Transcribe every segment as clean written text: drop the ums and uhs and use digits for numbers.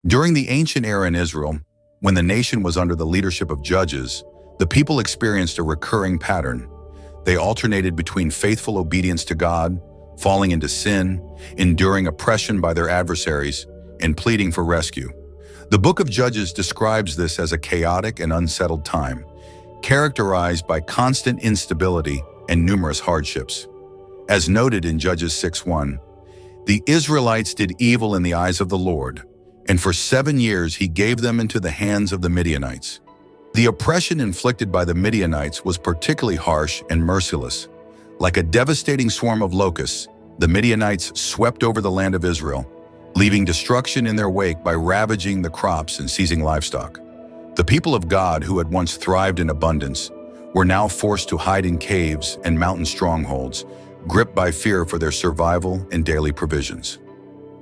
During the ancient era in Israel, when the nation was under the leadership of judges, the people experienced a recurring pattern. They alternated between faithful obedience to God, falling into sin, enduring oppression by their adversaries, and pleading for rescue. The book of Judges describes this as a chaotic and unsettled time, characterized by constant instability and numerous hardships. As noted in Judges 6:1, the Israelites did evil in the eyes of the Lord, and for 7 years he gave them into the hands of the Midianites. The oppression inflicted by the Midianites was particularly harsh and merciless. Like a devastating swarm of locusts, the Midianites swept over the land of Israel, leaving destruction in their wake by ravaging the crops and seizing livestock. The people of God, who had once thrived in abundance, were now forced to hide in caves and mountain strongholds, gripped by fear for their survival and daily provisions.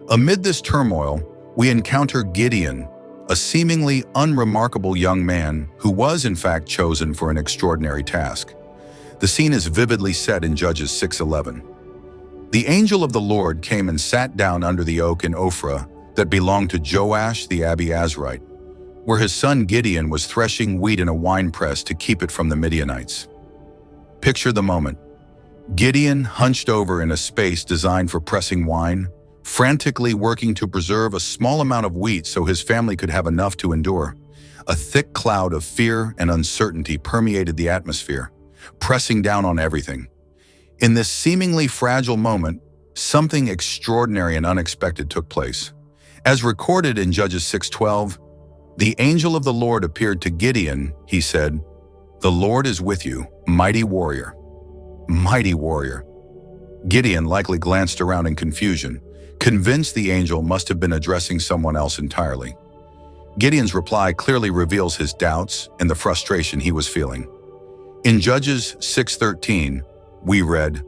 Amid this turmoil, we encounter Gideon, a seemingly unremarkable young man who was in fact chosen for an extraordinary task. The scene is vividly set in Judges 6:11. The angel of the Lord came and sat down under the oak in Ophrah that belonged to Joash the Abiezrite, where his son Gideon was threshing wheat in a winepress to keep it from the Midianites. Picture the moment. Gideon hunched over in a space designed for pressing wine, frantically working to preserve a small amount of wheat so his family could have enough to endure. A thick cloud of fear and uncertainty permeated the atmosphere, pressing down on everything. In this seemingly fragile moment, something extraordinary and unexpected took place. As recorded in Judges 6:12, the angel of the Lord appeared to Gideon. He said, "The Lord is with you, mighty warrior." Mighty warrior. Gideon likely glanced around in confusion, convinced the angel must have been addressing someone else entirely. Gideon's reply clearly reveals his doubts and the frustration he was feeling. In Judges 6:13, we read,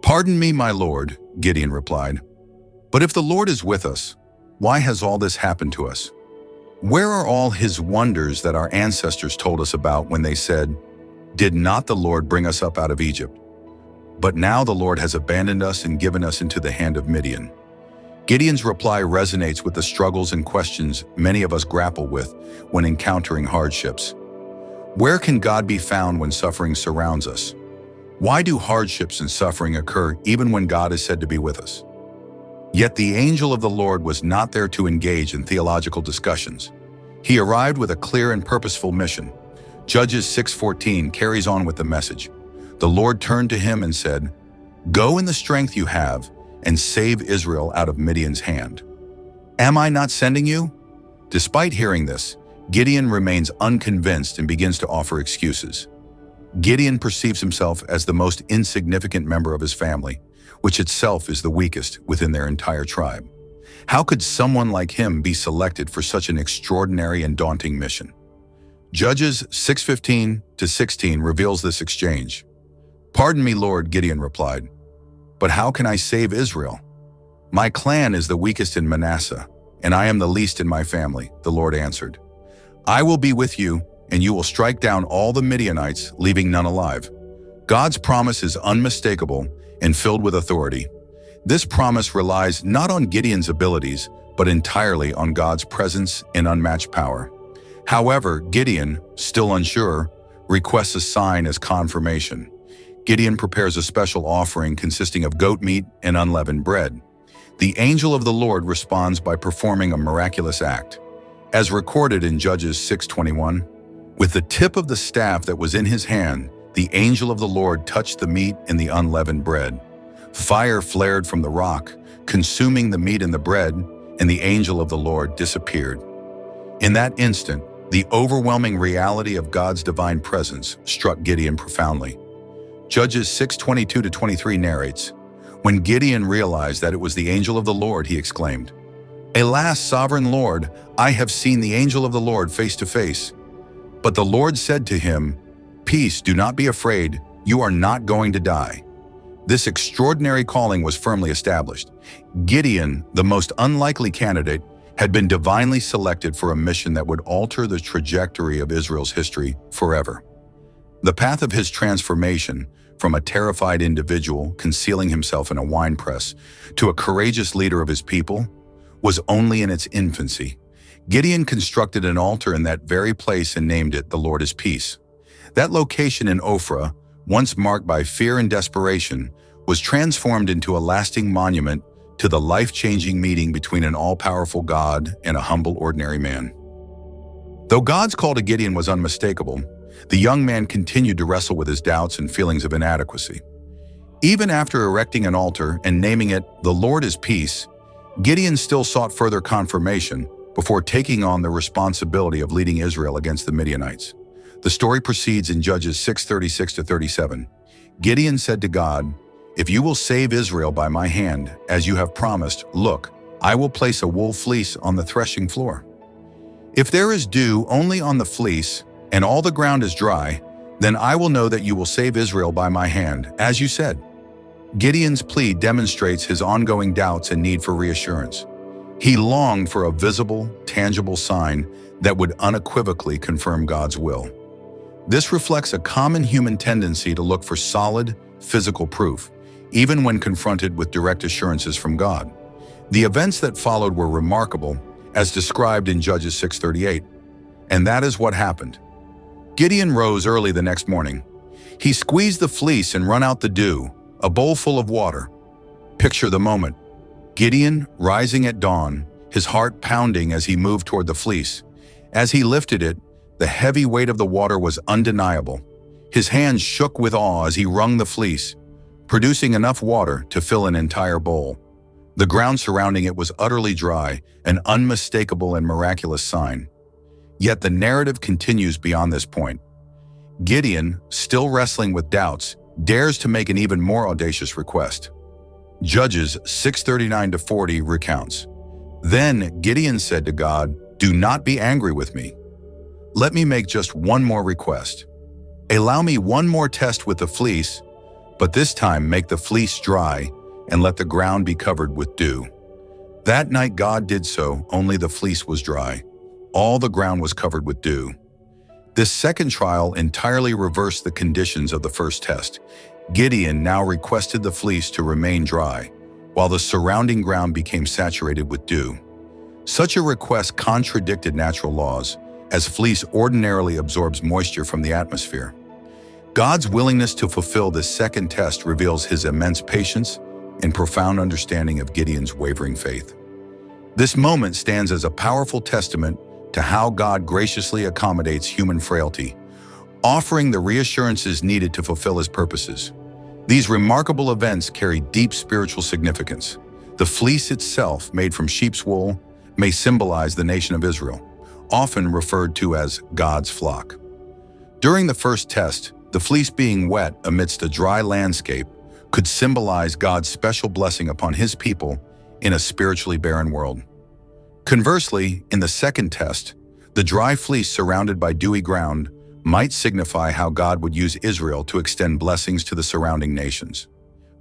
"Pardon me, my Lord," Gideon replied, "but if the Lord is with us, why has all this happened to us? Where are all his wonders that our ancestors told us about when they said, 'Did not the Lord bring us up out of Egypt?' But now the Lord has abandoned us and given us into the hand of Midian." Gideon's reply resonates with the struggles and questions many of us grapple with when encountering hardships. Where can God be found when suffering surrounds us? Why do hardships and suffering occur even when God is said to be with us? Yet the angel of the Lord was not there to engage in theological discussions. He arrived with a clear and purposeful mission. Judges 6:14 carries on with the message. The Lord turned to him and said, "Go in the strength you have and save Israel out of Midian's hand. Am I not sending you?" Despite hearing this, Gideon remains unconvinced and begins to offer excuses. Gideon perceives himself as the most insignificant member of his family, which itself is the weakest within their entire tribe. How could someone like him be selected for such an extraordinary and daunting mission? Judges 6:15-16 reveals this exchange. "Pardon me, Lord," Gideon replied, "but how can I save Israel? My clan is the weakest in Manasseh, and I am the least in my family," the Lord answered. "I will be with you, and you will strike down all the Midianites, leaving none alive." God's promise is unmistakable and filled with authority. This promise relies not on Gideon's abilities, but entirely on God's presence and unmatched power. However, Gideon, still unsure, requests a sign as confirmation. Gideon prepares a special offering consisting of goat meat and unleavened bread. The angel of the Lord responds by performing a miraculous act. As recorded in Judges 6:21, with the tip of the staff that was in his hand, the angel of the Lord touched the meat and the unleavened bread. Fire flared from the rock, consuming the meat and the bread, and the angel of the Lord disappeared. In that instant, the overwhelming reality of God's divine presence struck Gideon profoundly. Judges 6:22-23 narrates, "When Gideon realized that it was the angel of the Lord, he exclaimed, 'Alas, sovereign Lord, I have seen the angel of the Lord face to face.' But the Lord said to him, 'Peace, do not be afraid, you are not going to die.'" This extraordinary calling was firmly established. Gideon, the most unlikely candidate, had been divinely selected for a mission that would alter the trajectory of Israel's history forever. The path of his transformation, from a terrified individual concealing himself in a winepress to a courageous leader of his people, was only in its infancy. Gideon constructed an altar in that very place and named it "The Lord is Peace." That location in Ophrah, once marked by fear and desperation, was transformed into a lasting monument to the life-changing meeting between an all-powerful God and a humble, ordinary man. Though God's call to Gideon was unmistakable, the young man continued to wrestle with his doubts and feelings of inadequacy. Even after erecting an altar and naming it "The Lord is Peace," Gideon still sought further confirmation before taking on the responsibility of leading Israel against the Midianites. The story proceeds in Judges 6:36-37. Gideon said to God, "If you will save Israel by my hand, as you have promised, look, I will place a wool fleece on the threshing floor. If there is dew only on the fleece, and all the ground is dry, then I will know that you will save Israel by my hand, as you said." Gideon's plea demonstrates his ongoing doubts and need for reassurance. He longed for a visible, tangible sign that would unequivocally confirm God's will. This reflects a common human tendency to look for solid, physical proof, even when confronted with direct assurances from God. The events that followed were remarkable, as described in Judges 6:38. And that is what happened. Gideon rose early the next morning. He squeezed the fleece and wrung out the dew, a bowl full of water. Picture the moment. Gideon rising at dawn, his heart pounding as he moved toward the fleece. As he lifted it, the heavy weight of the water was undeniable. His hands shook with awe as he wrung the fleece, producing enough water to fill an entire bowl. The ground surrounding it was utterly dry, an unmistakable and miraculous sign. Yet the narrative continues beyond this point. Gideon, still wrestling with doubts, dares to make an even more audacious request. Judges 6:39-40 recounts, "Then Gideon said to God, 'Do not be angry with me. Let me make just one more request. Allow me one more test with the fleece, but this time make the fleece dry and let the ground be covered with dew.' That night God did so, only the fleece was dry. All the ground was covered with dew." This second trial entirely reversed the conditions of the first test. Gideon now requested the fleece to remain dry, while the surrounding ground became saturated with dew. Such a request contradicted natural laws, as fleece ordinarily absorbs moisture from the atmosphere. God's willingness to fulfill this second test reveals his immense patience and profound understanding of Gideon's wavering faith. This moment stands as a powerful testament to how God graciously accommodates human frailty, offering the reassurances needed to fulfill his purposes. These remarkable events carry deep spiritual significance. The fleece itself, made from sheep's wool, may symbolize the nation of Israel, often referred to as God's flock. During the first test, the fleece being wet amidst a dry landscape could symbolize God's special blessing upon his people in a spiritually barren world. Conversely, in the second test, the dry fleece surrounded by dewy ground might signify how God would use Israel to extend blessings to the surrounding nations.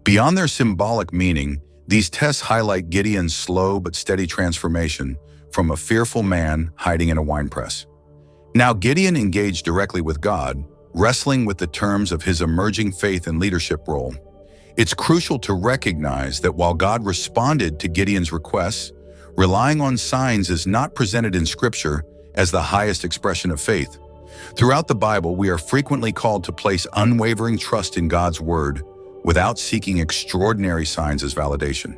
Beyond their symbolic meaning, these tests highlight Gideon's slow but steady transformation from a fearful man hiding in a winepress. Now Gideon engaged directly with God, wrestling with the terms of his emerging faith and leadership role. It's crucial to recognize that while God responded to Gideon's requests, relying on signs is not presented in Scripture as the highest expression of faith. Throughout the Bible, we are frequently called to place unwavering trust in God's word without seeking extraordinary signs as validation.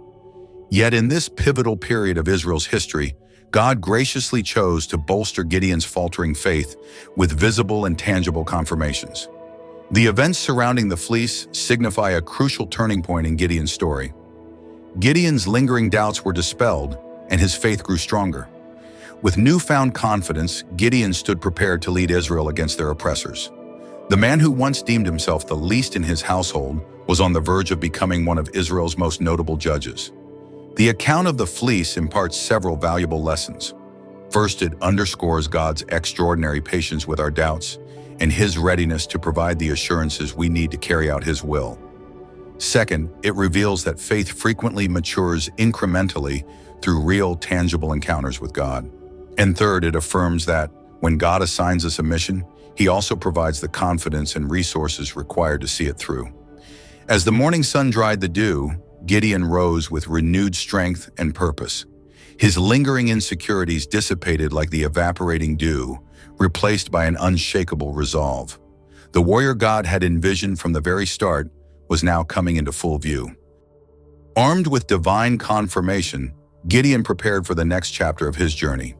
Yet in this pivotal period of Israel's history, God graciously chose to bolster Gideon's faltering faith with visible and tangible confirmations. The events surrounding the fleece signify a crucial turning point in Gideon's story. Gideon's lingering doubts were dispelled, and his faith grew stronger. With newfound confidence, Gideon stood prepared to lead Israel against their oppressors. The man who once deemed himself the least in his household was on the verge of becoming one of Israel's most notable judges. The account of the fleece imparts several valuable lessons. First, it underscores God's extraordinary patience with our doubts and his readiness to provide the assurances we need to carry out his will. Second, it reveals that faith frequently matures incrementally through real, tangible encounters with God. And third, it affirms that when God assigns us a mission, he also provides the confidence and resources required to see it through. As the morning sun dried the dew, Gideon rose with renewed strength and purpose. His lingering insecurities dissipated like the evaporating dew, replaced by an unshakable resolve. The warrior God had envisioned from the very start was now coming into full view. Armed with divine confirmation, Gideon prepared for the next chapter of his journey.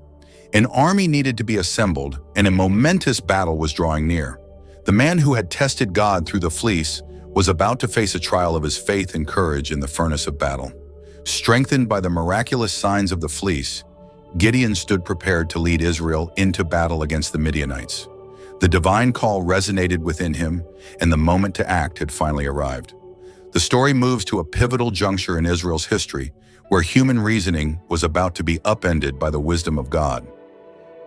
An army needed to be assembled, and a momentous battle was drawing near. The man who had tested God through the fleece was about to face a trial of his faith and courage in the furnace of battle. Strengthened by the miraculous signs of the fleece, Gideon stood prepared to lead Israel into battle against the Midianites. The divine call resonated within him, and the moment to act had finally arrived. The story moves to a pivotal juncture in Israel's history, where human reasoning was about to be upended by the wisdom of God.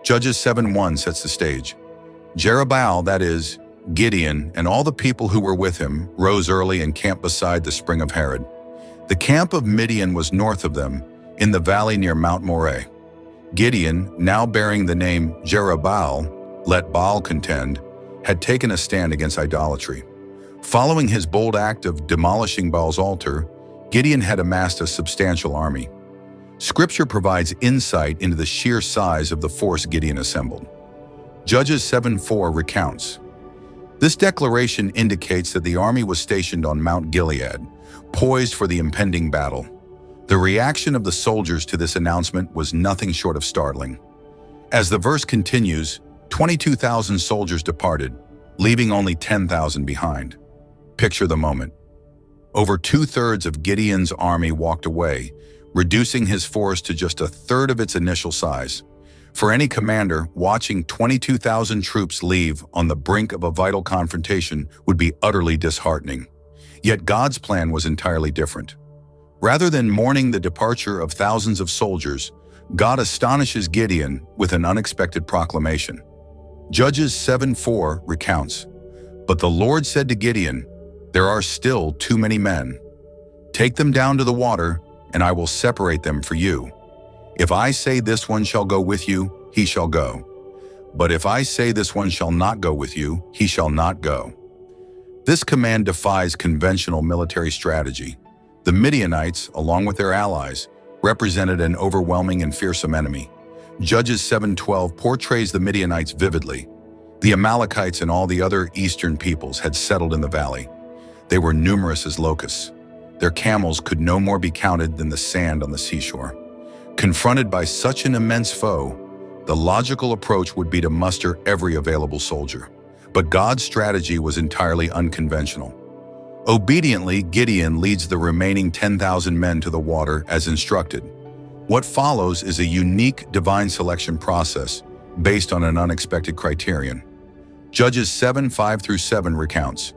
Judges 7:1 sets the stage. Jerubbaal, that is, Gideon, and all the people who were with him rose early and camped beside the spring of Harod. The camp of Midian was north of them, in the valley near Mount Moreh. Gideon, now bearing the name Jerubbaal, let Baal contend, had taken a stand against idolatry. Following his bold act of demolishing Baal's altar, Gideon had amassed a substantial army. Scripture provides insight into the sheer size of the force Gideon assembled. Judges 7:4 recounts, "This declaration indicates that the army was stationed on Mount Gilead, poised for the impending battle. The reaction of the soldiers to this announcement was nothing short of startling. As the verse continues, 22,000 soldiers departed, leaving only 10,000 behind. Picture the moment. Over 2/3 of Gideon's army walked away, reducing his force to just a third of its initial size. For any commander, watching 22,000 troops leave on the brink of a vital confrontation would be utterly disheartening. Yet God's plan was entirely different. Rather than mourning the departure of thousands of soldiers, God astonishes Gideon with an unexpected proclamation. Judges 7:4 recounts, "But the Lord said to Gideon, 'There are still too many men. Take them down to the water, and I will separate them for you. If I say this one shall go with you, he shall go. But if I say this one shall not go with you, he shall not go.'" This command defies conventional military strategy. The Midianites, along with their allies, represented an overwhelming and fearsome enemy. Judges 7:12 portrays the Midianites vividly. The Amalekites and all the other eastern peoples had settled in the valley. They were numerous as locusts. Their camels could no more be counted than the sand on the seashore. Confronted by such an immense foe, the logical approach would be to muster every available soldier. But God's strategy was entirely unconventional. Obediently, Gideon leads the remaining 10,000 men to the water as instructed. What follows is a unique divine selection process based on an unexpected criterion. Judges 7:5-7 recounts,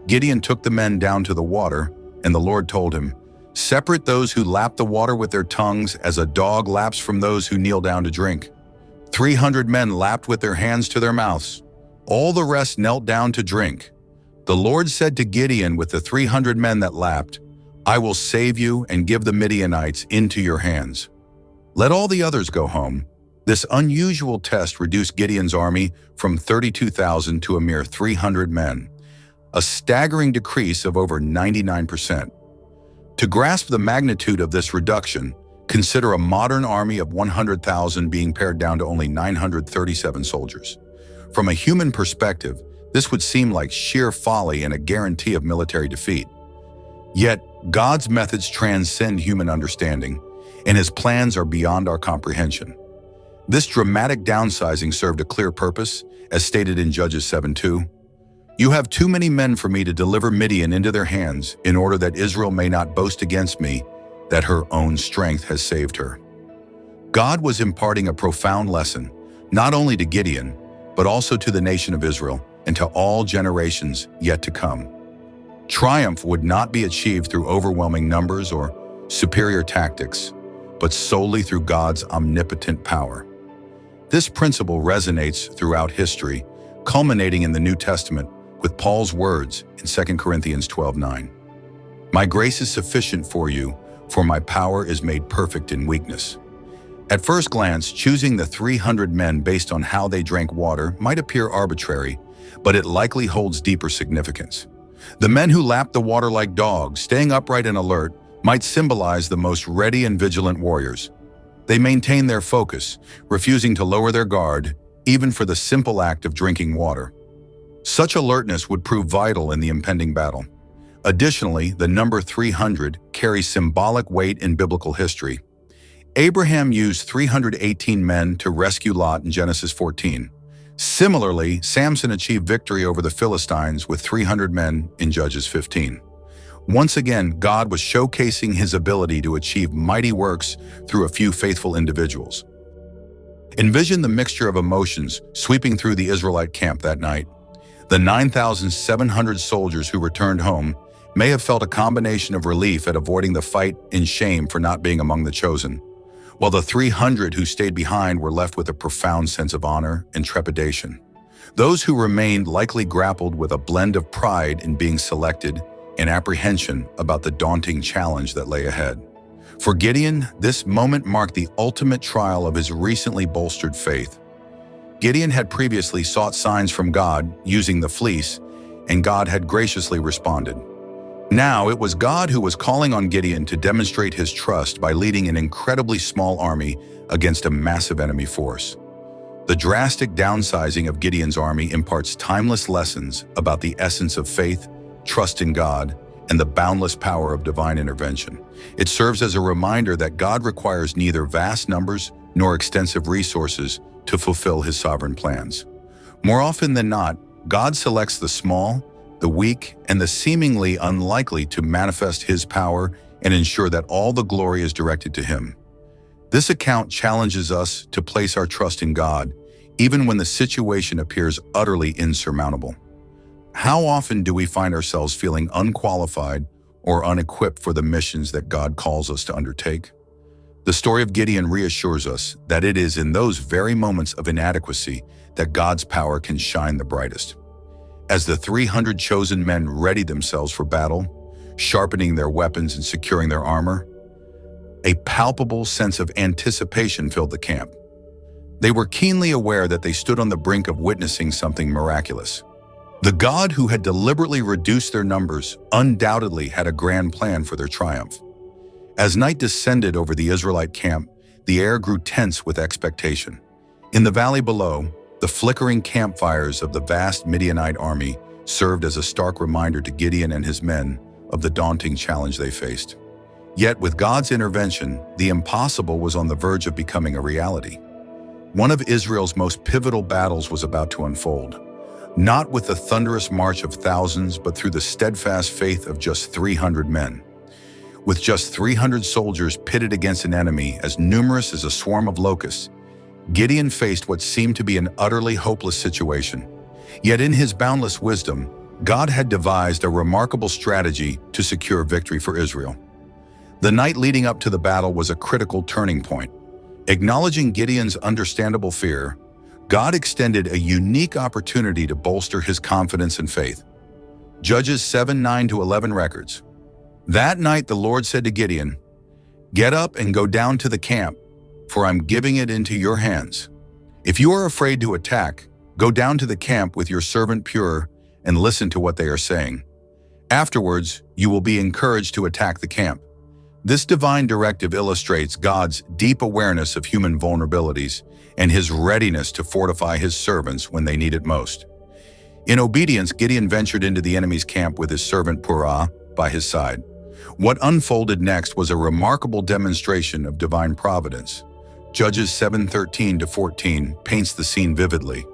"Gideon took the men down to the water, and the Lord told him, 'Separate those who lap the water with their tongues as a dog laps from those who kneel down to drink.' 300 men lapped with their hands to their mouths. All the rest knelt down to drink. The Lord said to Gideon with the 300 men that lapped, 'I will save you and give the Midianites into your hands. Let all the others go home.'" This unusual test reduced Gideon's army from 32,000 to a mere 300 men, a staggering decrease of over 99%. To grasp the magnitude of this reduction, consider a modern army of 100,000 being pared down to only 937 soldiers. From a human perspective, this would seem like sheer folly and a guarantee of military defeat. Yet, God's methods transcend human understanding, and his plans are beyond our comprehension. This dramatic downsizing served a clear purpose, as stated in Judges 7:2. "You have too many men for me to deliver Midian into their hands, in order that Israel may not boast against me that her own strength has saved her." God was imparting a profound lesson, not only to Gideon, but also to the nation of Israel and to all generations yet to come. Triumph would not be achieved through overwhelming numbers or superior tactics, but solely through God's omnipotent power. This principle resonates throughout history, culminating in the New Testament with Paul's words in 2 Corinthians 12:9. "My grace is sufficient for you, for my power is made perfect in weakness." At first glance, choosing the 300 men based on how they drank water might appear arbitrary, but it likely holds deeper significance. The men who lapped the water like dogs, staying upright and alert, might symbolize the most ready and vigilant warriors. They maintained their focus, refusing to lower their guard, even for the simple act of drinking water. Such alertness would prove vital in the impending battle. Additionally, the number 300 carries symbolic weight in biblical history. Abraham used 318 men to rescue Lot in Genesis 14. Similarly, Samson achieved victory over the Philistines with 300 men in Judges 15. Once again, God was showcasing his ability to achieve mighty works through a few faithful individuals. Envision the mixture of emotions sweeping through the Israelite camp that night. The 9,700 soldiers who returned home may have felt a combination of relief at avoiding the fight and shame for not being among the chosen, while the 300 who stayed behind were left with a profound sense of honor and trepidation. Those who remained likely grappled with a blend of pride in being selected and apprehension about the daunting challenge that lay ahead. For Gideon, this moment marked the ultimate trial of his recently bolstered faith. Gideon had previously sought signs from God using the fleece, and God had graciously responded. Now it was God who was calling on Gideon to demonstrate his trust by leading an incredibly small army against a massive enemy force. The drastic downsizing of Gideon's army imparts timeless lessons about the essence of faith, trust in God, and the boundless power of divine intervention. It serves as a reminder that God requires neither vast numbers nor extensive resources to fulfill his sovereign plans. More often than not, God selects the small, the weak, and the seemingly unlikely to manifest his power and ensure that all the glory is directed to him. This account challenges us to place our trust in God, even when the situation appears utterly insurmountable. How often do we find ourselves feeling unqualified or unequipped for the missions that God calls us to undertake? The story of Gideon reassures us that it is in those very moments of inadequacy that God's power can shine the brightest. As the 300 chosen men readied themselves for battle, sharpening their weapons and securing their armor, a palpable sense of anticipation filled the camp. They were keenly aware that they stood on the brink of witnessing something miraculous. The God who had deliberately reduced their numbers undoubtedly had a grand plan for their triumph. As night descended over the Israelite camp, the air grew tense with expectation. In the valley below, the flickering campfires of the vast Midianite army served as a stark reminder to Gideon and his men of the daunting challenge they faced. Yet, with God's intervention, the impossible was on the verge of becoming a reality. One of Israel's most pivotal battles was about to unfold, not with the thunderous march of thousands, but through the steadfast faith of just 300 men. With just 300 soldiers pitted against an enemy as numerous as a swarm of locusts, Gideon faced what seemed to be an utterly hopeless situation. Yet in his boundless wisdom, God had devised a remarkable strategy to secure victory for Israel. The night leading up to the battle was a critical turning point. Acknowledging Gideon's understandable fear, God extended a unique opportunity to bolster his confidence and faith. Judges 7:9-11 records. That night the Lord said to Gideon, "Get up and go down to the camp, for I'm giving it into your hands. If you are afraid to attack, go down to the camp with your servant Pur and listen to what they are saying. Afterwards, you will be encouraged to attack the camp." This divine directive illustrates God's deep awareness of human vulnerabilities and his readiness to fortify his servants when they need it most. In obedience, Gideon ventured into the enemy's camp with his servant Purah by his side. What unfolded next was a remarkable demonstration of divine providence. Judges 7:13-14 paints the scene vividly.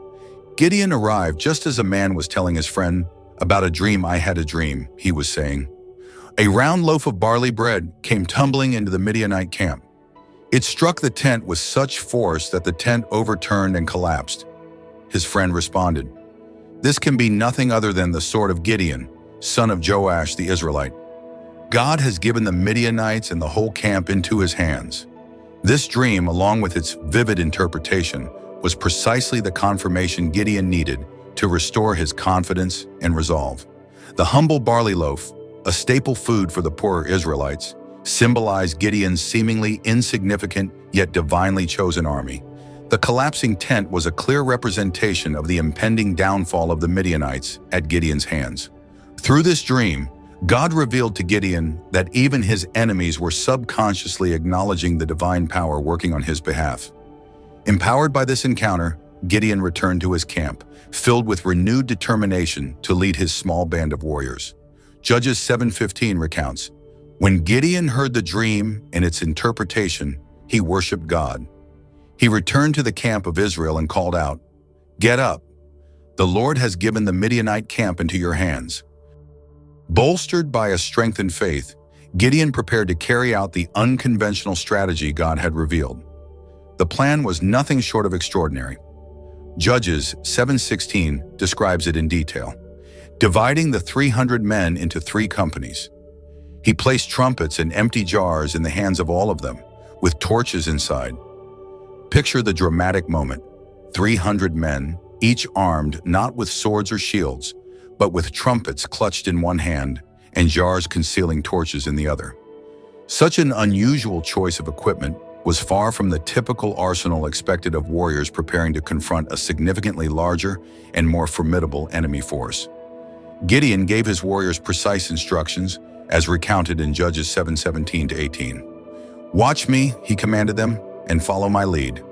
Gideon arrived just as a man was telling his friend, "About a dream I had a dream," he was saying. A round loaf of barley bread came tumbling into the Midianite camp. It struck the tent with such force that the tent overturned and collapsed. His friend responded, "This can be nothing other than the sword of Gideon, son of Joash the Israelite. God has given the Midianites and the whole camp into his hands." This dream, along with its vivid interpretation, was precisely the confirmation Gideon needed to restore his confidence and resolve. The humble barley loaf, a staple food for the poorer Israelites, symbolized Gideon's seemingly insignificant yet divinely chosen army. The collapsing tent was a clear representation of the impending downfall of the Midianites at Gideon's hands. Through this dream, God revealed to Gideon that even his enemies were subconsciously acknowledging the divine power working on his behalf. Empowered by this encounter, Gideon returned to his camp, filled with renewed determination to lead his small band of warriors. Judges 7:15 recounts, "When Gideon heard the dream and its interpretation, he worshipped God. He returned to the camp of Israel and called out, 'Get up! The Lord has given the Midianite camp into your hands.'" Bolstered by a strengthened faith, Gideon prepared to carry out the unconventional strategy God had revealed. The plan was nothing short of extraordinary. Judges 7:16 describes it in detail, dividing the 300 men into 3 companies. He placed trumpets and empty jars in the hands of all of them, with torches inside. Picture the dramatic moment: 300 men, each armed not with swords or shields, but with trumpets clutched in one hand and jars concealing torches in the other. Such an unusual choice of equipment was far from the typical arsenal expected of warriors preparing to confront a significantly larger and more formidable enemy force. Gideon gave his warriors precise instructions, as recounted in Judges 7:17-18. "Watch me," he commanded them, "and follow my lead."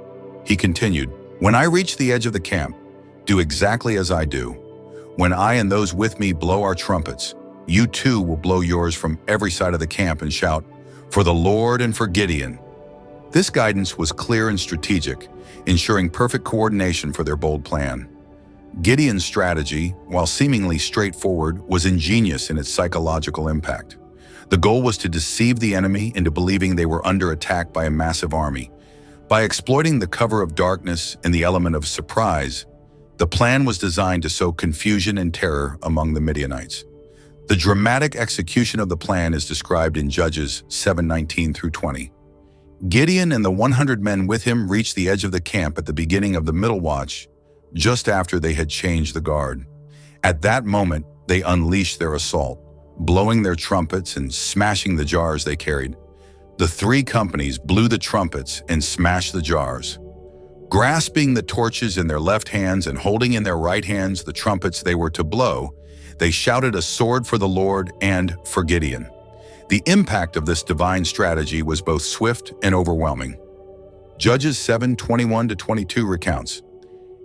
He continued, "When I reach the edge of the camp, do exactly as I do. When I and those with me blow our trumpets, you too will blow yours from every side of the camp and shout, 'For the Lord and for Gideon.'" This guidance was clear and strategic, ensuring perfect coordination for their bold plan. Gideon's strategy, while seemingly straightforward, was ingenious in its psychological impact. The goal was to deceive the enemy into believing they were under attack by a massive army. By exploiting the cover of darkness and the element of surprise, the plan was designed to sow confusion and terror among the Midianites. The dramatic execution of the plan is described in Judges 7:19-20. Gideon and the 100 men with him reached the edge of the camp at the beginning of the middle watch, just after they had changed the guard. At that moment, they unleashed their assault, blowing their trumpets and smashing the jars they carried. The 3 companies blew the trumpets and smashed the jars. Grasping the torches in their left hands and holding in their right hands the trumpets they were to blow, they shouted a sword for the Lord and for Gideon. The impact of this divine strategy was both swift and overwhelming. Judges 7:21-22 recounts,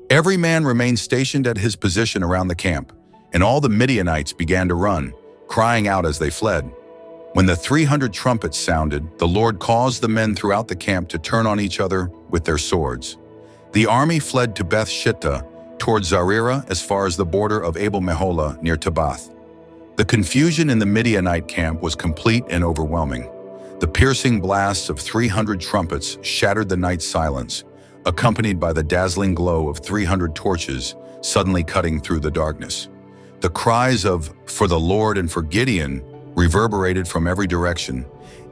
"Every man remained stationed at his position around the camp, and all the Midianites began to run, crying out as they fled. When the 300 trumpets sounded, the Lord caused the men throughout the camp to turn on each other with their swords. The army fled to Beth Shittah, towards Zarira as far as the border of Abel-Meholah near Tabbath. The confusion in the Midianite camp was complete and overwhelming. The piercing blasts of 300 trumpets shattered the night's silence, accompanied by the dazzling glow of 300 torches suddenly cutting through the darkness. The cries of, 'For the Lord and for Gideon,' reverberated from every direction,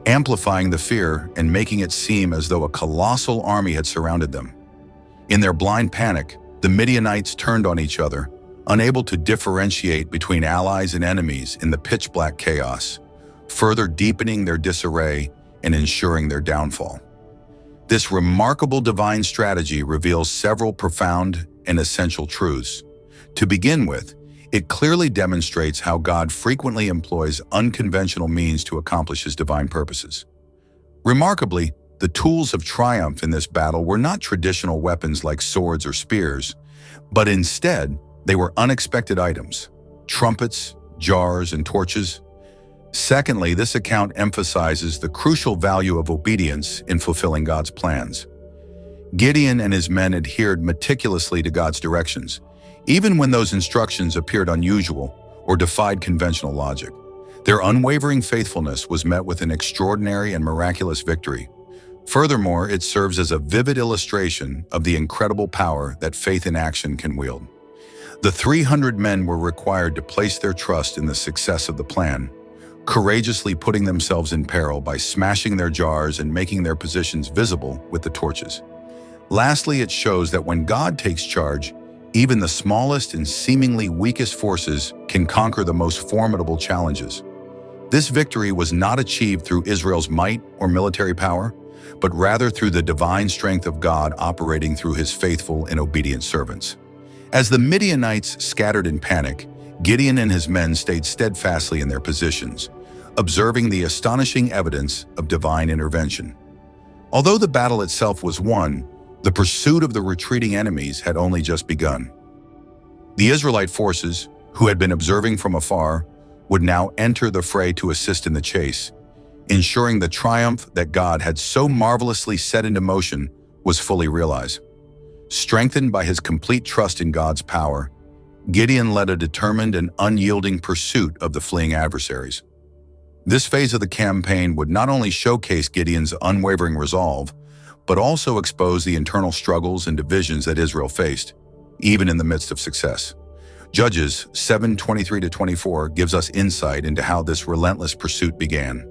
amplifying the fear and making it seem as though a colossal army had surrounded them. In their blind panic, the Midianites turned on each other, unable to differentiate between allies and enemies in the pitch-black chaos, further deepening their disarray and ensuring their downfall. This remarkable divine strategy reveals several profound and essential truths. To begin with, it clearly demonstrates how God frequently employs unconventional means to accomplish his divine purposes. Remarkably, the tools of triumph in this battle were not traditional weapons like swords or spears, but instead, they were unexpected items: trumpets, jars, and torches. Secondly, this account emphasizes the crucial value of obedience in fulfilling God's plans. Gideon and his men adhered meticulously to God's directions, even when those instructions appeared unusual or defied conventional logic. Their unwavering faithfulness was met with an extraordinary and miraculous victory. Furthermore, it serves as a vivid illustration of the incredible power that faith in action can wield. The 300 men were required to place their trust in the success of the plan, courageously putting themselves in peril by smashing their jars and making their positions visible with the torches. Lastly, it shows that when God takes charge, even the smallest and seemingly weakest forces can conquer the most formidable challenges. This victory was not achieved through Israel's might or military power, but rather through the divine strength of God operating through his faithful and obedient servants. As the Midianites scattered in panic, Gideon and his men stayed steadfastly in their positions, observing the astonishing evidence of divine intervention. Although the battle itself was won, the pursuit of the retreating enemies had only just begun. The Israelite forces, who had been observing from afar, would now enter the fray to assist in the chase, ensuring the triumph that God had so marvelously set into motion was fully realized. Strengthened by his complete trust in God's power, Gideon led a determined and unyielding pursuit of the fleeing adversaries. This phase of the campaign would not only showcase Gideon's unwavering resolve, but also expose the internal struggles and divisions that Israel faced, even in the midst of success. Judges 7:23-24 gives us insight into how this relentless pursuit began.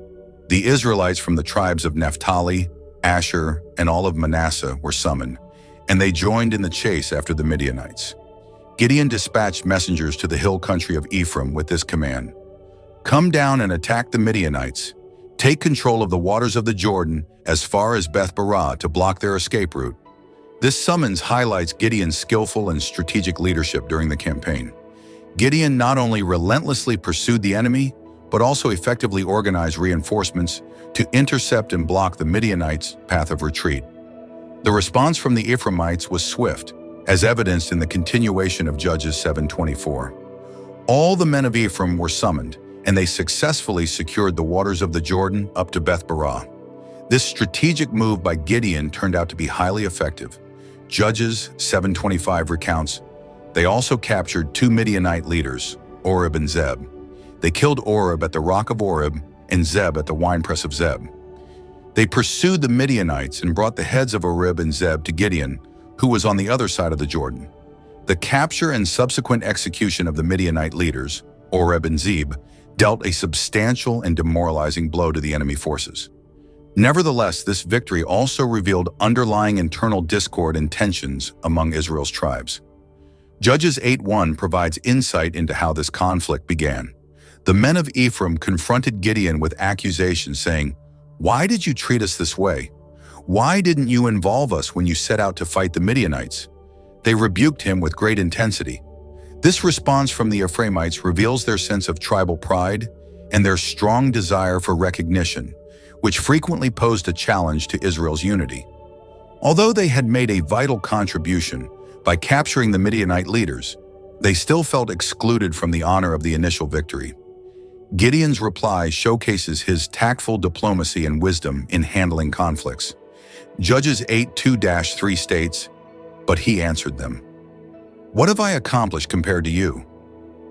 The Israelites from the tribes of Naphtali, Asher, and all of Manasseh were summoned, and they joined in the chase after the Midianites. Gideon dispatched messengers to the hill country of Ephraim with this command: "Come down and attack the Midianites. Take control of the waters of the Jordan as far as Beth-barah to block their escape route." This summons highlights Gideon's skillful and strategic leadership during the campaign. Gideon not only relentlessly pursued the enemy, but also effectively organized reinforcements to intercept and block the Midianites' path of retreat. The response from the Ephraimites was swift, as evidenced in the continuation of Judges 7:24. All the men of Ephraim were summoned, and they successfully secured the waters of the Jordan up to Beth-barah. This strategic move by Gideon turned out to be highly effective. Judges 7:25 recounts, "They also captured 2 Midianite leaders, Oreb and Zeb. They killed Oreb at the rock of Oreb and Zeb at the winepress of Zeb. They pursued the Midianites and brought the heads of Oreb and Zeb to Gideon, who was on the other side of the Jordan." The capture and subsequent execution of the Midianite leaders, Oreb and Zeb, dealt a substantial and demoralizing blow to the enemy forces. Nevertheless, this victory also revealed underlying internal discord and tensions among Israel's tribes. Judges 8:1 provides insight into how this conflict began. The men of Ephraim confronted Gideon with accusations saying, "Why did you treat us this way? Why didn't you involve us when you set out to fight the Midianites?" They rebuked him with great intensity. This response from the Ephraimites reveals their sense of tribal pride and their strong desire for recognition, which frequently posed a challenge to Israel's unity. Although they had made a vital contribution by capturing the Midianite leaders, they still felt excluded from the honor of the initial victory. Gideon's reply showcases his tactful diplomacy and wisdom in handling conflicts. Judges 8:2-3 states, "But he answered them, 'What have I accomplished compared to you?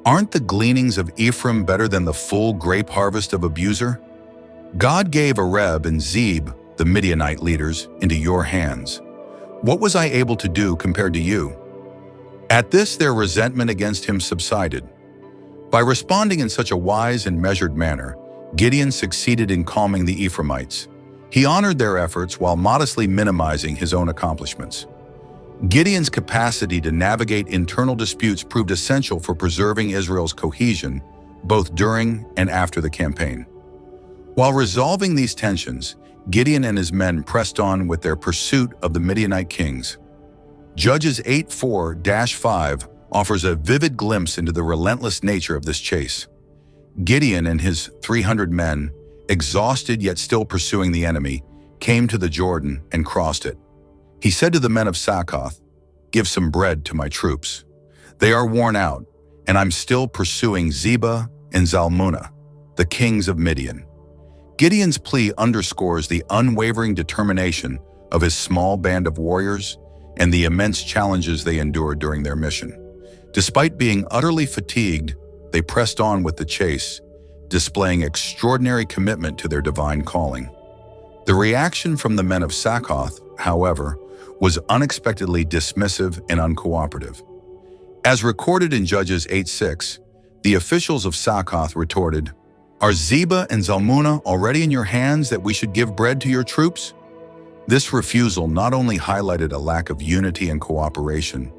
Aren't the gleanings of Ephraim better than the full grape harvest of Abuzer? God gave Oreb and Zeb, the Midianite leaders, into your hands. What was I able to do compared to you?' At this, their resentment against him subsided. By responding in such a wise and measured manner, Gideon succeeded in calming the Ephraimites. He honored their efforts while modestly minimizing his own accomplishments. Gideon's capacity to navigate internal disputes proved essential for preserving Israel's cohesion, both during and after the campaign. While resolving these tensions, Gideon and his men pressed on with their pursuit of the Midianite kings. Judges 8:4-5 offers a vivid glimpse into the relentless nature of this chase. Gideon and his 300 men, exhausted yet still pursuing the enemy, came to the Jordan and crossed it. He said to the men of Succoth, "Give some bread to my troops. They are worn out, and I'm still pursuing Zebah and Zalmunna, the kings of Midian." Gideon's plea underscores the unwavering determination of his small band of warriors and the immense challenges they endured during their mission. Despite being utterly fatigued, they pressed on with the chase, displaying extraordinary commitment to their divine calling. The reaction from the men of Succoth, however, was unexpectedly dismissive and uncooperative. As recorded in Judges 8:6, the officials of Succoth retorted, "Are Zebah and Zalmunna already in your hands that we should give bread to your troops?" This refusal not only highlighted a lack of unity and cooperation,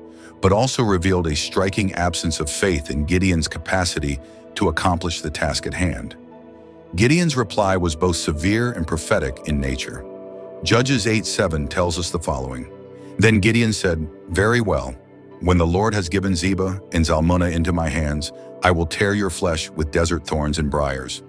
but also revealed a striking absence of faith in Gideon's capacity to accomplish the task at hand. Gideon's reply was both severe and prophetic in nature. Judges 8:7 tells us the following: "Then Gideon said, 'Very well, When the Lord has given Zebah and Zalmunna into my hands, I will tear your flesh with desert thorns and briars."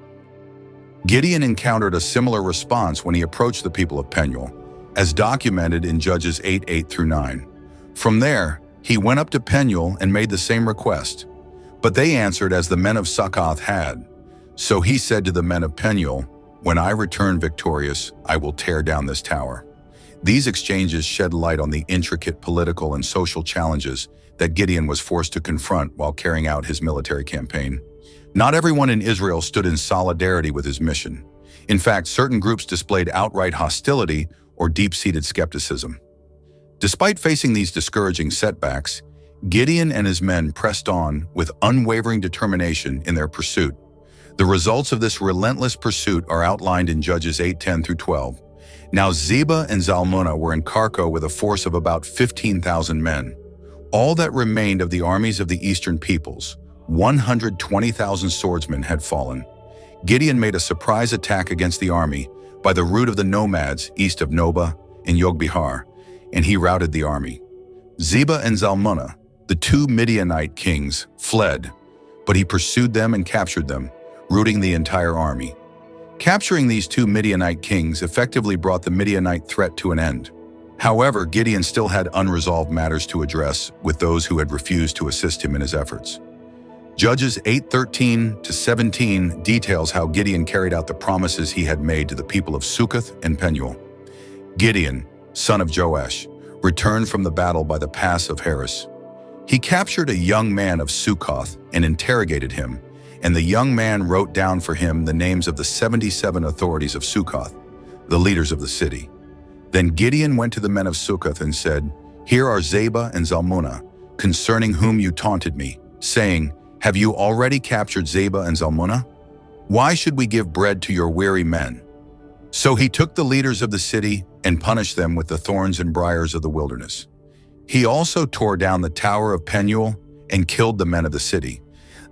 Gideon encountered a similar response when he approached the people of Penuel, as documented in Judges 8:8-9. From there, he went up to Penuel and made the same request. But they answered as the men of Succoth had. So he said to the men of Penuel, "When I return victorious, I will tear down this tower." These exchanges shed light on the intricate political and social challenges that Gideon was forced to confront while carrying out his military campaign. Not everyone in Israel stood in solidarity with his mission. In fact, certain groups displayed outright hostility or deep-seated skepticism. Despite facing these discouraging setbacks, Gideon and his men pressed on with unwavering determination in their pursuit. The results of this relentless pursuit are outlined in Judges 8:10-12. Now Zebah and Zalmunna were in Carco with a force of about 15,000 men. All that remained of the armies of the eastern peoples, 120,000 swordsmen, had fallen. Gideon made a surprise attack against the army by the route of the nomads east of Nobah and Yogbihar, and he routed the army. Zebah and Zalmunna, the two Midianite kings, fled, but he pursued them and captured them, routing the entire army. Capturing these two Midianite kings effectively brought the Midianite threat to an end. However, Gideon still had unresolved matters to address with those who had refused to assist him in his efforts. Judges 8:13-17 details how Gideon carried out the promises he had made to the people of Succoth and Penuel. Gideon, son of Joash, returned from the battle by the pass of Heres. He captured a young man of Succoth and interrogated him, and the young man wrote down for him the names of the 77 authorities of Succoth, the leaders of the city. Then Gideon went to the men of Succoth and said, "Here are Zebah and Zalmunna, concerning whom you taunted me, saying, 'Have you already captured Zebah and Zalmunna? Why should we give bread to your weary men?'" So he took the leaders of the city and punished them with the thorns and briars of the wilderness. He also tore down the tower of Penuel and killed the men of the city.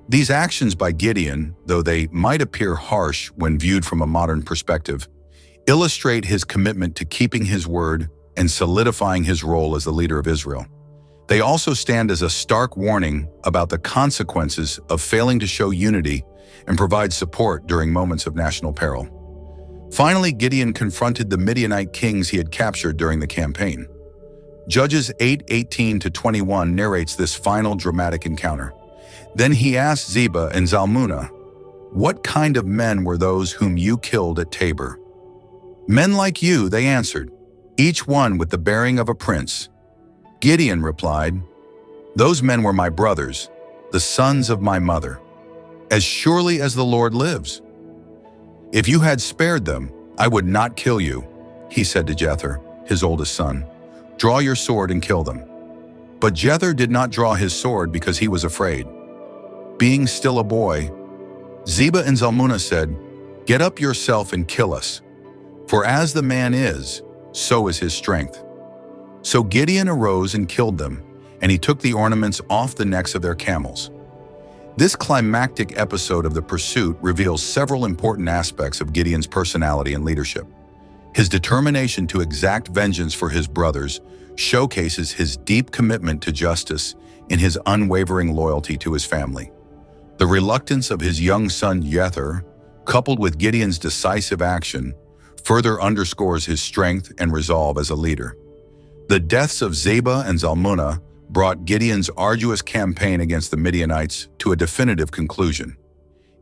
These actions by Gideon, though they might appear harsh when viewed from a modern perspective, illustrate his commitment to keeping his word and solidifying his role as the leader of Israel. They also stand as a stark warning about the consequences of failing to show unity and provide support during moments of national peril. Finally, Gideon confronted the Midianite kings he had captured during the campaign. Judges 8:18-21 narrates this final dramatic encounter. Then he asked Zebah and Zalmunna, "What kind of men were those whom you killed at Tabor?" "Men like you," they answered, "each one with the bearing of a prince." Gideon replied, "Those men were my brothers, the sons of my mother. As surely as the Lord lives, if you had spared them, I would not kill you," he said to Jether, his oldest son. "Draw your sword and kill them." But Jether did not draw his sword because he was afraid. Being still a boy, Zebah and Zalmunna said, "Get up yourself and kill us, for as the man is, so is his strength." So Gideon arose and killed them, and he took the ornaments off the necks of their camels. This climactic episode of the pursuit reveals several important aspects of Gideon's personality and leadership. His determination to exact vengeance for his brothers showcases his deep commitment to justice and his unwavering loyalty to his family. The reluctance of his young son Jether, coupled with Gideon's decisive action, further underscores his strength and resolve as a leader. The deaths of Zebah and Zalmunna brought Gideon's arduous campaign against the Midianites to a definitive conclusion.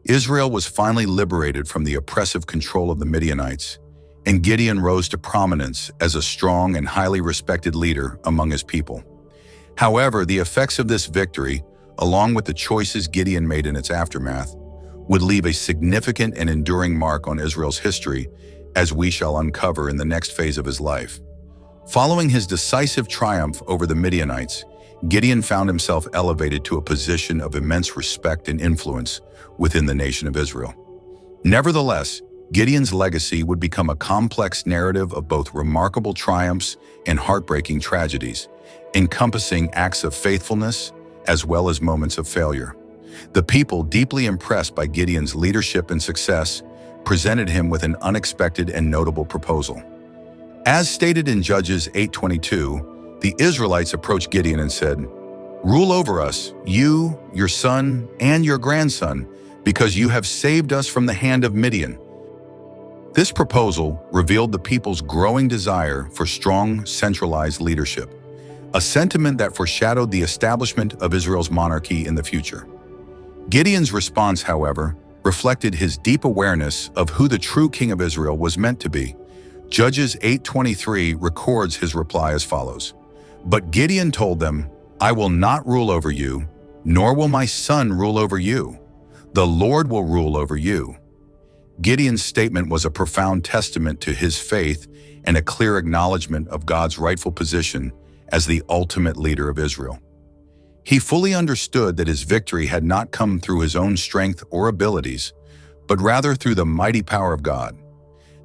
Israel was finally liberated from the oppressive control of the Midianites, and Gideon rose to prominence as a strong and highly respected leader among his people. However, the effects of this victory, along with the choices Gideon made in its aftermath, would leave a significant and enduring mark on Israel's history, as we shall uncover in the next phase of his life. Following his decisive triumph over the Midianites, Gideon found himself elevated to a position of immense respect and influence within the nation of Israel. Nevertheless, Gideon's legacy would become a complex narrative of both remarkable triumphs and heartbreaking tragedies, encompassing acts of faithfulness as well as moments of failure. The people, deeply impressed by Gideon's leadership and success, presented him with an unexpected and notable proposal. As stated in Judges 8:22, the Israelites approached Gideon and said, Rule over us, you, your son, and your grandson, because you have saved us from the hand of Midian." This proposal revealed the people's growing desire for strong, centralized leadership, a sentiment that foreshadowed the establishment of Israel's monarchy in the future. Gideon's response, however, reflected his deep awareness of who the true king of Israel was meant to be. Judges 8:23 records his reply as follows: "But Gideon told them, 'I will not rule over you, nor will my son rule over you. The Lord will rule over you.'" Gideon's statement was a profound testament to his faith and a clear acknowledgement of God's rightful position as the ultimate leader of Israel. He fully understood that his victory had not come through his own strength or abilities, but rather through the mighty power of God.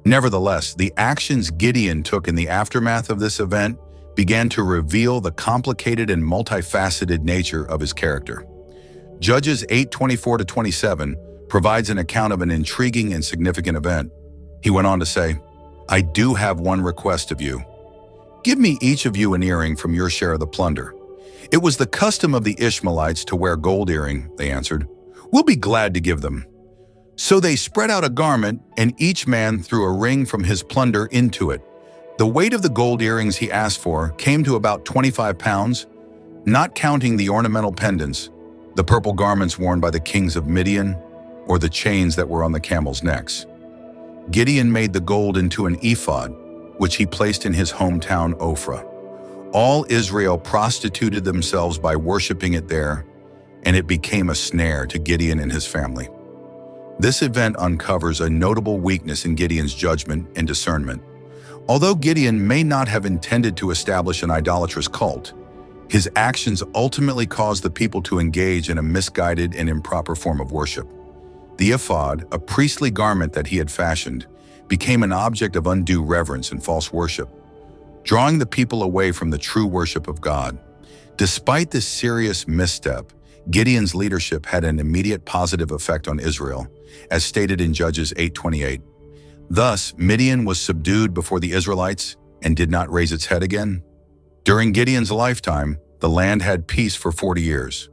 Nevertheless, the actions Gideon took in the aftermath of this event began to reveal the complicated and multifaceted nature of his character. Judges 8:24-27 provides an account of an intriguing and significant event. He went on to say, "I do have one request of you. Give me each of you an earring from your share of the plunder." "It was the custom of the Ishmaelites to wear gold earring," they answered. "We'll be glad to give them." So they spread out a garment, and each man threw a ring from his plunder into it. The weight of the gold earrings he asked for came to about 25 pounds, not counting the ornamental pendants, the purple garments worn by the kings of Midian, or the chains that were on the camels' necks. Gideon made the gold into an ephod, which he placed in his hometown Ophrah. All Israel prostituted themselves by worshiping it there, and it became a snare to Gideon and his family. This event uncovers a notable weakness in Gideon's judgment and discernment. Although Gideon may not have intended to establish an idolatrous cult, his actions ultimately caused the people to engage in a misguided and improper form of worship. The ephod, a priestly garment that he had fashioned, became an object of undue reverence and false worship, drawing the people away from the true worship of God. Despite this serious misstep, Gideon's leadership had an immediate positive effect on Israel, as stated in Judges 8:28. Thus, Midian was subdued before the Israelites and did not raise its head again. During Gideon's lifetime, the land had peace for 40 years.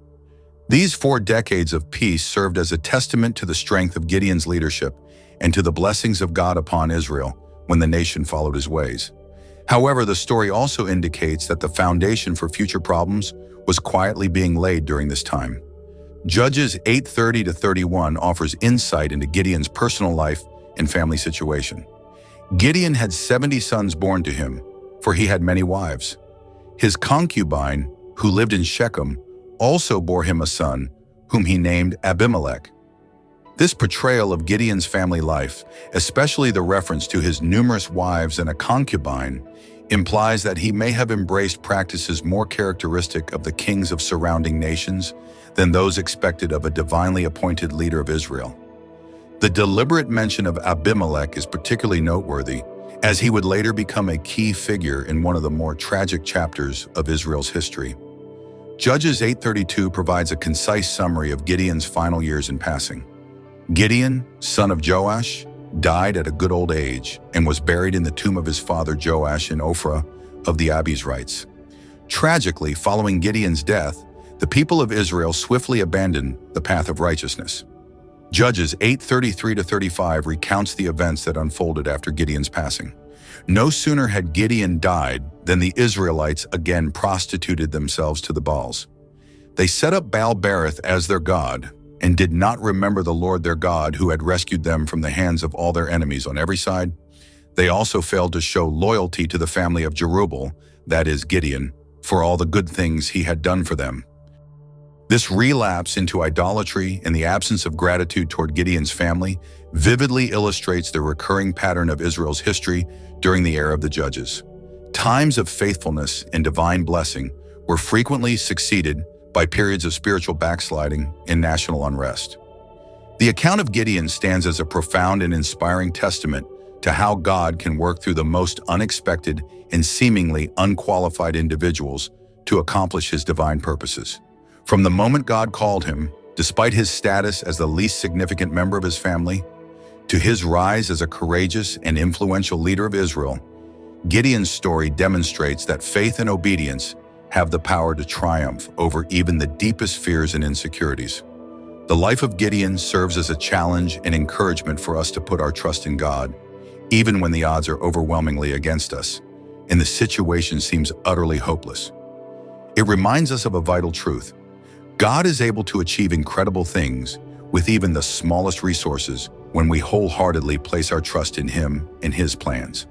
These 4 decades of peace served as a testament to the strength of Gideon's leadership and to the blessings of God upon Israel when the nation followed his ways. However, the story also indicates that the foundation for future problems was quietly being laid during this time. Judges 8:30-31 offers insight into Gideon's personal life and family situation. Gideon had 70 sons born to him, for he had many wives. His concubine, who lived in Shechem, also bore him a son, whom he named Abimelech. This portrayal of Gideon's family life, especially the reference to his numerous wives and a concubine, implies that he may have embraced practices more characteristic of the kings of surrounding nations than those expected of a divinely appointed leader of Israel. The deliberate mention of Abimelech is particularly noteworthy, as he would later become a key figure in one of the more tragic chapters of Israel's history. Judges 8:32 provides a concise summary of Gideon's final years in passing. Gideon, son of Joash, died at a good old age and was buried in the tomb of his father Joash in Ophrah of the Abizrites. Tragically, following Gideon's death, the people of Israel swiftly abandoned the path of righteousness. Judges 8:33-35 recounts the events that unfolded after Gideon's passing. No sooner had Gideon died than the Israelites again prostituted themselves to the Baals. They set up Baal-berith as their god and did not remember the Lord their God who had rescued them from the hands of all their enemies on every side. They also failed to show loyalty to the family of Jerubbaal, that is Gideon, for all the good things he had done for them. This relapse into idolatry and the absence of gratitude toward Gideon's family vividly illustrates the recurring pattern of Israel's history during the era of the Judges. Times of faithfulness and divine blessing were frequently succeeded by periods of spiritual backsliding and national unrest. The account of Gideon stands as a profound and inspiring testament to how God can work through the most unexpected and seemingly unqualified individuals to accomplish his divine purposes. From the moment God called him, despite his status as the least significant member of his family, to his rise as a courageous and influential leader of Israel, Gideon's story demonstrates that faith and obedience have the power to triumph over even the deepest fears and insecurities. The life of Gideon serves as a challenge and encouragement for us to put our trust in God, even when the odds are overwhelmingly against us, and the situation seems utterly hopeless. It reminds us of a vital truth. God is able to achieve incredible things with even the smallest resources when we wholeheartedly place our trust in Him and His plans.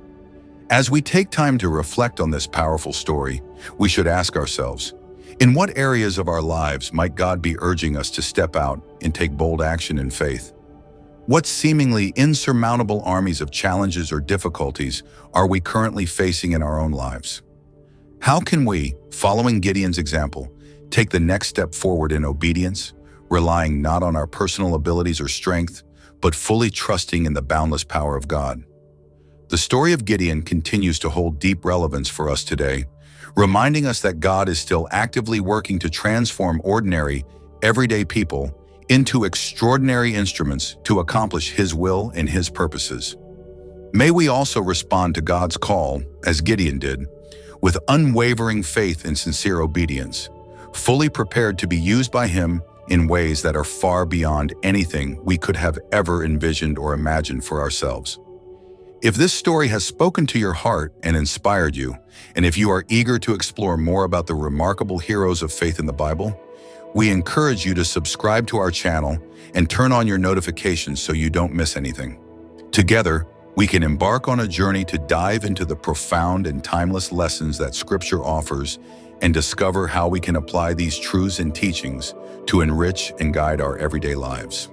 As we take time to reflect on this powerful story, we should ask ourselves, in what areas of our lives might God be urging us to step out and take bold action in faith? What seemingly insurmountable armies of challenges or difficulties are we currently facing in our own lives? How can we, following Gideon's example, take the next step forward in obedience, relying not on our personal abilities or strength, but fully trusting in the boundless power of God? The story of Gideon continues to hold deep relevance for us today, reminding us that God is still actively working to transform ordinary, everyday people into extraordinary instruments to accomplish His will and His purposes. May we also respond to God's call, as Gideon did, with unwavering faith and sincere obedience, fully prepared to be used by Him in ways that are far beyond anything we could have ever envisioned or imagined for ourselves. If this story has spoken to your heart and inspired you, and if you are eager to explore more about the remarkable heroes of faith in the Bible, we encourage you to subscribe to our channel and turn on your notifications so you don't miss anything. Together, we can embark on a journey to dive into the profound and timeless lessons that Scripture offers and discover how we can apply these truths and teachings to enrich and guide our everyday lives.